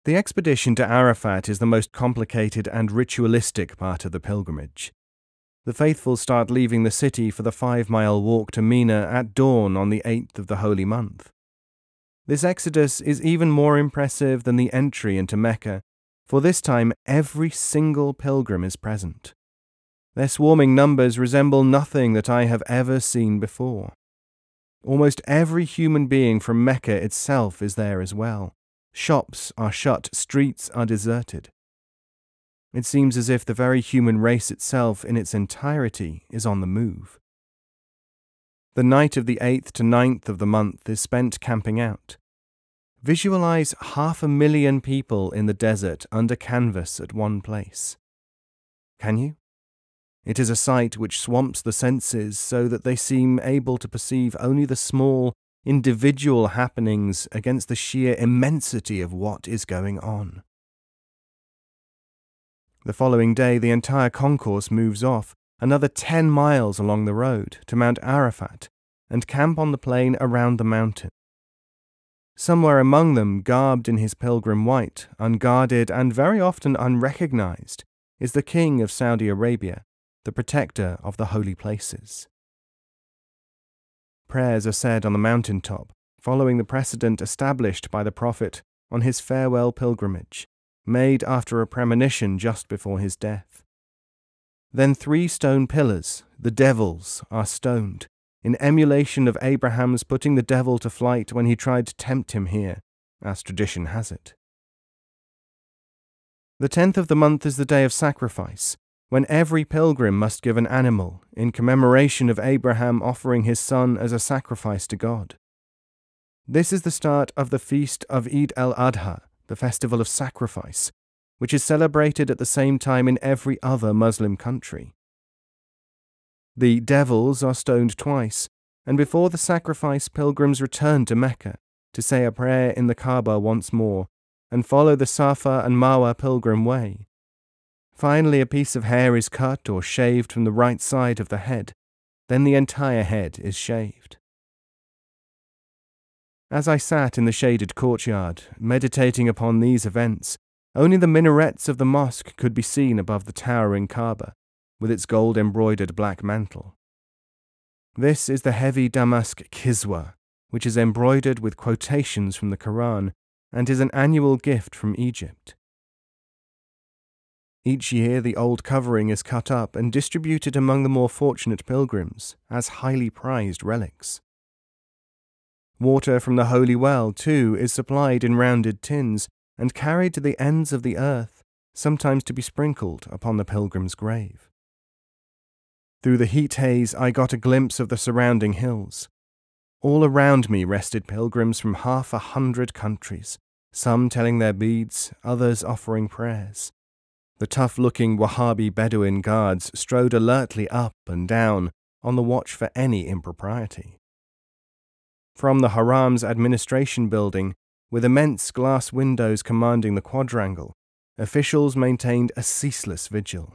The expedition to Arafat is the most complicated and ritualistic part of the pilgrimage. The faithful start leaving the city for the 5-mile walk to Mina at dawn on the 8th of the holy month. This exodus is even more impressive than the entry into Mecca, for this time every single pilgrim is present. Their swarming numbers resemble nothing that I have ever seen before. Almost every human being from Mecca itself is there as well. Shops are shut, streets are deserted. It seems as if the very human race itself in its entirety is on the move. The night of the 8th to 9th of the month is spent camping out. Visualize 500,000 people in the desert under canvas at one place. Can you? It is a sight which swamps the senses so that they seem able to perceive only the small, individual happenings against the sheer immensity of what is going on. The following day, the entire concourse moves off, another 10 miles along the road, to Mount Arafat, and camp on the plain around the mountain. Somewhere among them, garbed in his pilgrim white, unguarded and very often unrecognized, is the king of Saudi Arabia, the protector of the holy places. Prayers are said on the mountaintop, following the precedent established by the Prophet, on his farewell pilgrimage, made after a premonition just before his death. Then 3 stone pillars, the devils, are stoned, in emulation of Abraham's putting the devil to flight when he tried to tempt him here, as tradition has it. The 10th of the month is the day of sacrifice, when every pilgrim must give an animal in commemoration of Abraham offering his son as a sacrifice to God. This is the start of the feast of Eid al-Adha, the festival of sacrifice, which is celebrated at the same time in every other Muslim country. The devils are stoned twice, and before the sacrifice pilgrims return to Mecca to say a prayer in the Kaaba once more and follow the Safa and Marwa pilgrim way. Finally, a piece of hair is cut or shaved from the right side of the head, then the entire head is shaved. As I sat in the shaded courtyard, meditating upon these events, only the minarets of the mosque could be seen above the towering Kaaba, with its gold-embroidered black mantle. This is the heavy damask kiswa, which is embroidered with quotations from the Quran and is an annual gift from Egypt. Each year the old covering is cut up and distributed among the more fortunate pilgrims as highly prized relics. Water from the holy well, too, is supplied in rounded tins and carried to the ends of the earth, sometimes to be sprinkled upon the pilgrim's grave. Through the heat haze I got a glimpse of the surrounding hills. All around me rested pilgrims from 100 countries, some telling their beads, others offering prayers. The tough-looking Wahhabi Bedouin guards strode alertly up and down on the watch for any impropriety. From the Haram's administration building, with immense glass windows commanding the quadrangle, officials maintained a ceaseless vigil.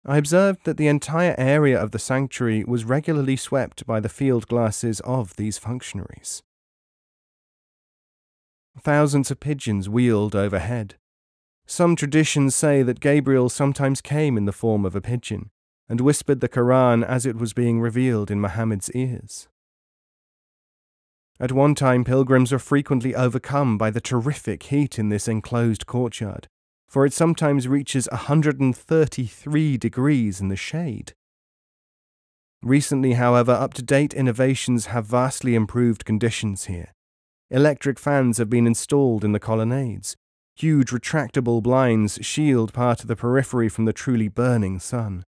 I observed that the entire area of the sanctuary was regularly swept by the field glasses of these functionaries. Thousands of pigeons wheeled overhead. Some traditions say that Gabriel sometimes came in the form of a pigeon and whispered the Quran as it was being revealed in Muhammad's ears. At one time, pilgrims were frequently overcome by the terrific heat in this enclosed courtyard, for it sometimes reaches 133 degrees in the shade. Recently, however, up-to-date innovations have vastly improved conditions here. Electric fans have been installed in the colonnades. Huge retractable blinds shield part of the periphery from the truly burning sun.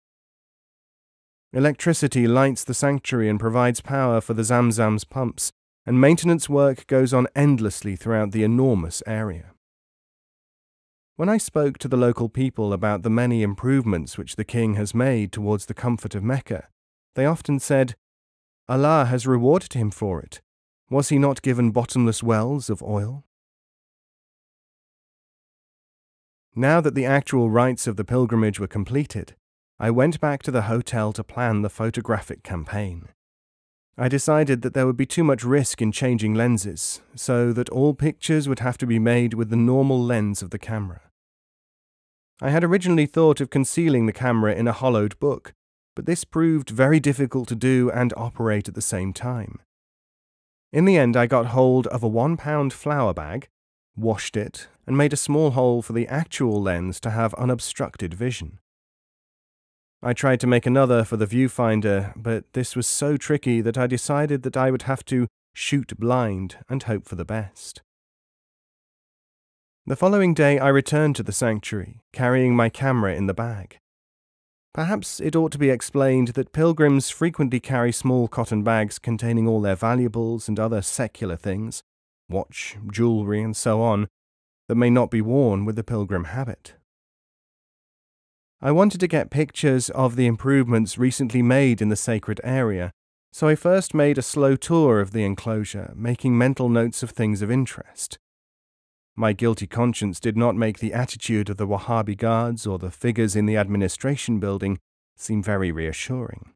Electricity lights the sanctuary and provides power for the Zamzam's pumps, and maintenance work goes on endlessly throughout the enormous area. When I spoke to the local people about the many improvements which the king has made towards the comfort of Mecca, they often said, "Allah has rewarded him for it. Was he not given bottomless wells of oil?" Now that the actual rites of the pilgrimage were completed, I went back to the hotel to plan the photographic campaign. I decided that there would be too much risk in changing lenses, so that all pictures would have to be made with the normal lens of the camera. I had originally thought of concealing the camera in a hollowed book, but this proved very difficult to do and operate at the same time. In the end, I got hold of a 1-pound flour bag, washed it, and made a small hole for the actual lens to have unobstructed vision. I tried to make another for the viewfinder, but this was so tricky that I decided that I would have to shoot blind and hope for the best. The following day I returned to the sanctuary, carrying my camera in the bag. Perhaps it ought to be explained that pilgrims frequently carry small cotton bags containing all their valuables and other secular things, watch, jewellery, and so on, that may not be worn with the pilgrim habit. I wanted to get pictures of the improvements recently made in the sacred area, so I first made a slow tour of the enclosure, making mental notes of things of interest. My guilty conscience did not make the attitude of the Wahhabi guards or the figures in the administration building seem very reassuring.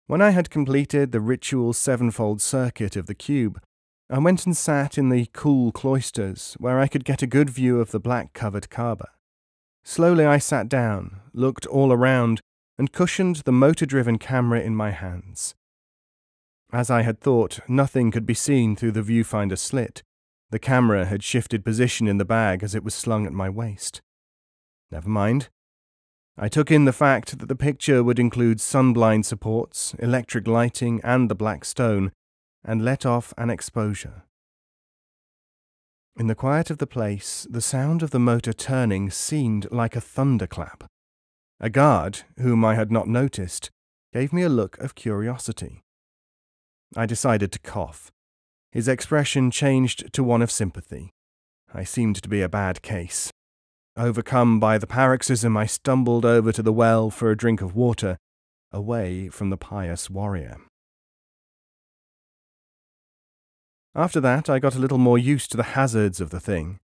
When I had completed the ritual 7-fold circuit of the cube, I went and sat in the cool cloisters where I could get a good view of the black-covered Kaaba. Slowly I sat down, looked all around, and cushioned the motor-driven camera in my hands. As I had thought, nothing could be seen through the viewfinder slit, The camera had shifted position in the bag as it was slung at my waist. Never mind. I took in the fact that the picture would include sunblind supports, electric lighting, and the black stone, and let off an exposure. In the quiet of the place, the sound of the motor turning seemed like a thunderclap. A guard, whom I had not noticed, gave me a look of curiosity. I decided to cough. His expression changed to one of sympathy. I seemed to be a bad case. Overcome by the paroxysm, I stumbled over to the well for a drink of water, away from the pious warrior. After that, I got a little more used to the hazards of the thing.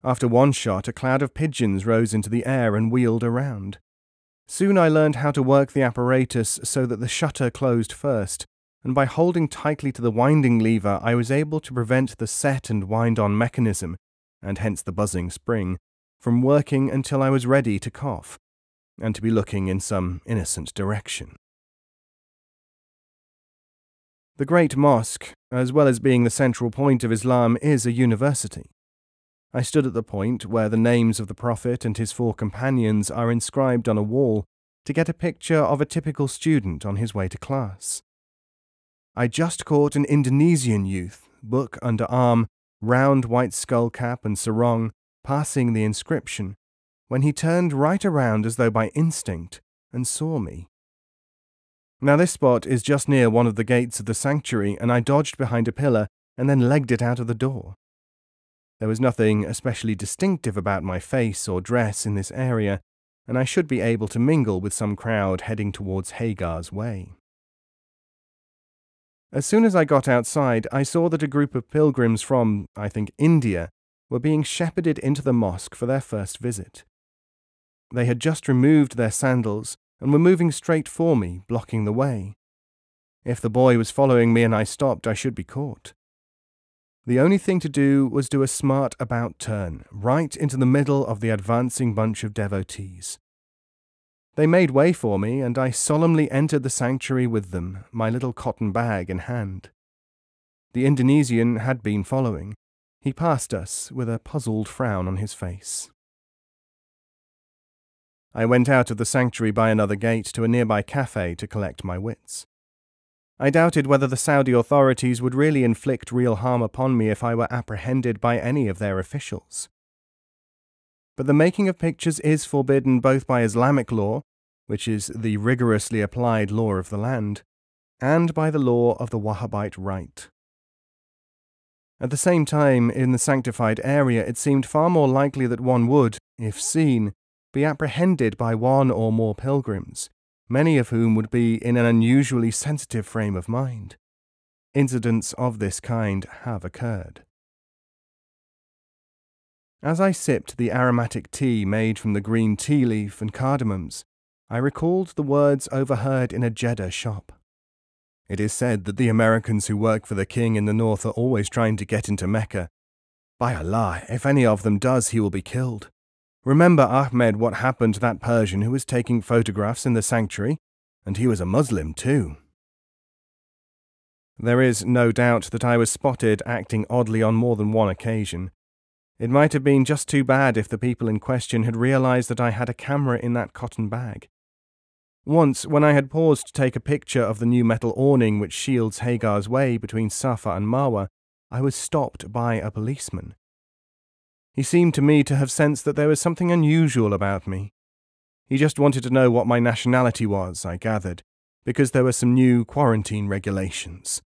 After one shot, a cloud of pigeons rose into the air and wheeled around. Soon I learned how to work the apparatus so that the shutter closed first, and by holding tightly to the winding lever, I was able to prevent the set and wind-on mechanism, and hence the buzzing spring, from working until I was ready to cough, and to be looking in some innocent direction. The Great Mosque, as well as being the central point of Islam, is a university. I stood at the point where the names of the Prophet and his 4 companions are inscribed on a wall to get a picture of a typical student on his way to class. I just caught an Indonesian youth, book under arm, round white skull cap and sarong, passing the inscription, when he turned right around as though by instinct and saw me. Now this spot is just near one of the gates of the sanctuary, and I dodged behind a pillar and then legged it out of the door. There was nothing especially distinctive about my face or dress in this area, and I should be able to mingle with some crowd heading towards Hagar's Way. As soon as I got outside, I saw that a group of pilgrims from, I think, India, were being shepherded into the mosque for their first visit. They had just removed their sandals and were moving straight for me, blocking the way. If the boy was following me and I stopped, I should be caught. The only thing to do was do a smart about turn, right into the middle of the advancing bunch of devotees. They made way for me, and I solemnly entered the sanctuary with them, my little cotton bag in hand. The Indonesian had been following. He passed us with a puzzled frown on his face. I went out of the sanctuary by another gate to a nearby cafe to collect my wits. I doubted whether the Saudi authorities would really inflict real harm upon me if I were apprehended by any of their officials. But the making of pictures is forbidden both by Islamic law, which is the rigorously applied law of the land, and by the law of the Wahhabite rite. At the same time, in the sanctified area, it seemed far more likely that one would, if seen, be apprehended by one or more pilgrims, many of whom would be in an unusually sensitive frame of mind. Incidents of this kind have occurred. As I sipped the aromatic tea made from the green tea leaf and cardamoms, I recalled the words overheard in a Jeddah shop. It is said that the Americans who work for the king in the north are always trying to get into Mecca. By Allah, if any of them does, he will be killed. Remember, Ahmed, what happened to that Persian who was taking photographs in the sanctuary? And he was a Muslim too. There is no doubt that I was spotted acting oddly on more than one occasion. It might have been just too bad if the people in question had realized that I had a camera in that cotton bag. Once, when I had paused to take a picture of the new metal awning which shields Hagar's Way between Safa and Marwa, I was stopped by a policeman. He seemed to me to have sensed that there was something unusual about me. He just wanted to know what my nationality was, I gathered, because there were some new quarantine regulations.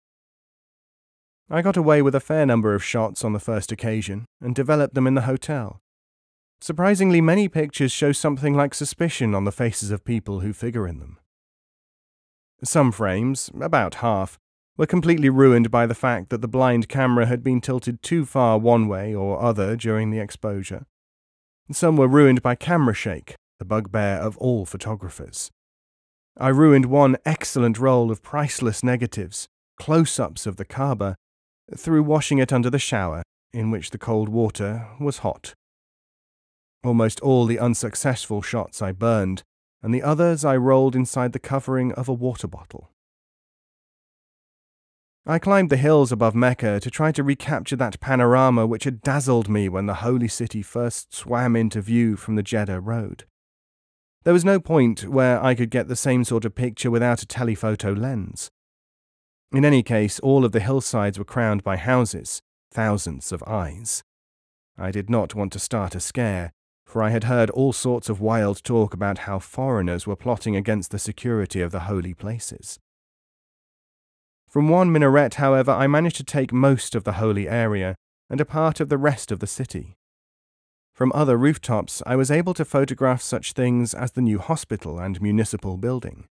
I got away with a fair number of shots on the first occasion, and developed them in the hotel. Surprisingly, many pictures show something like suspicion on the faces of people who figure in them. Some frames, about half, were completely ruined by the fact that the blind camera had been tilted too far one way or other during the exposure. Some were ruined by camera shake, the bugbear of all photographers. I ruined one excellent roll of priceless negatives, close-ups of the Kaaba, through washing it under the shower, in which the cold water was hot. Almost all the unsuccessful shots I burned, and the others I rolled inside the covering of a water bottle. I climbed the hills above Mecca to try to recapture that panorama which had dazzled me when the holy city first swam into view from the Jeddah road. There was no point where I could get the same sort of picture without a telephoto lens. In any case, all of the hillsides were crowned by houses, thousands of eyes. I did not want to start a scare, for I had heard all sorts of wild talk about how foreigners were plotting against the security of the holy places. From one minaret, however, I managed to take most of the holy area and a part of the rest of the city. From other rooftops, I was able to photograph such things as the new hospital and municipal building.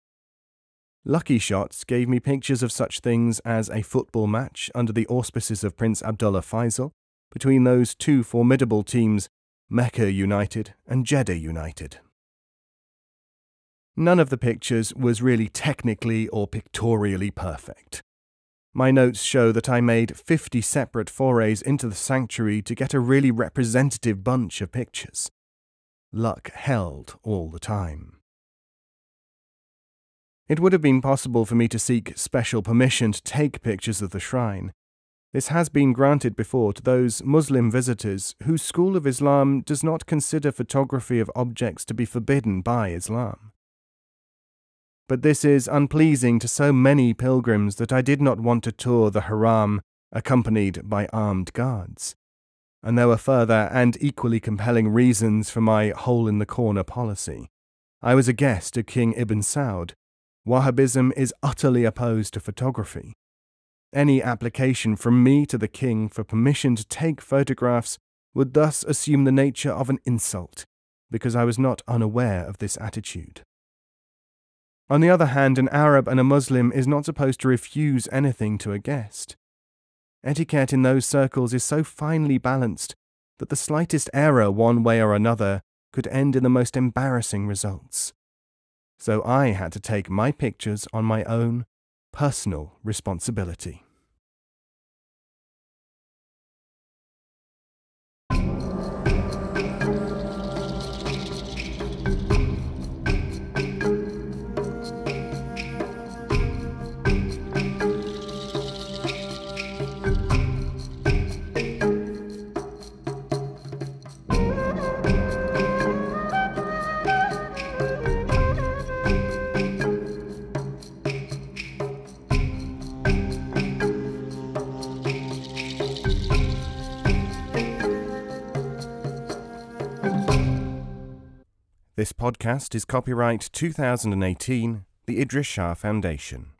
Lucky shots gave me pictures of such things as a football match under the auspices of Prince Abdullah Faisal between those two formidable teams, Mecca United and Jeddah United. None of the pictures was really technically or pictorially perfect. My notes show that I made 50 separate forays into the sanctuary to get a really representative bunch of pictures. Luck held all the time. It would have been possible for me to seek special permission to take pictures of the shrine. This has been granted before to those Muslim visitors whose school of Islam does not consider photography of objects to be forbidden by Islam. But this is unpleasing to so many pilgrims that I did not want to tour the haram accompanied by armed guards. And there were further and equally compelling reasons for my hole-in-the-corner policy. I was a guest of King Ibn Saud. Wahhabism is utterly opposed to photography. Any application from me to the king for permission to take photographs would thus assume the nature of an insult, because I was not unaware of this attitude. On the other hand, an Arab and a Muslim is not supposed to refuse anything to a guest. Etiquette in those circles is so finely balanced that the slightest error one way or another could end in the most embarrassing results. So I had to take my pictures on my own personal responsibility. This podcast is copyright 2018, the Idries Shah Foundation.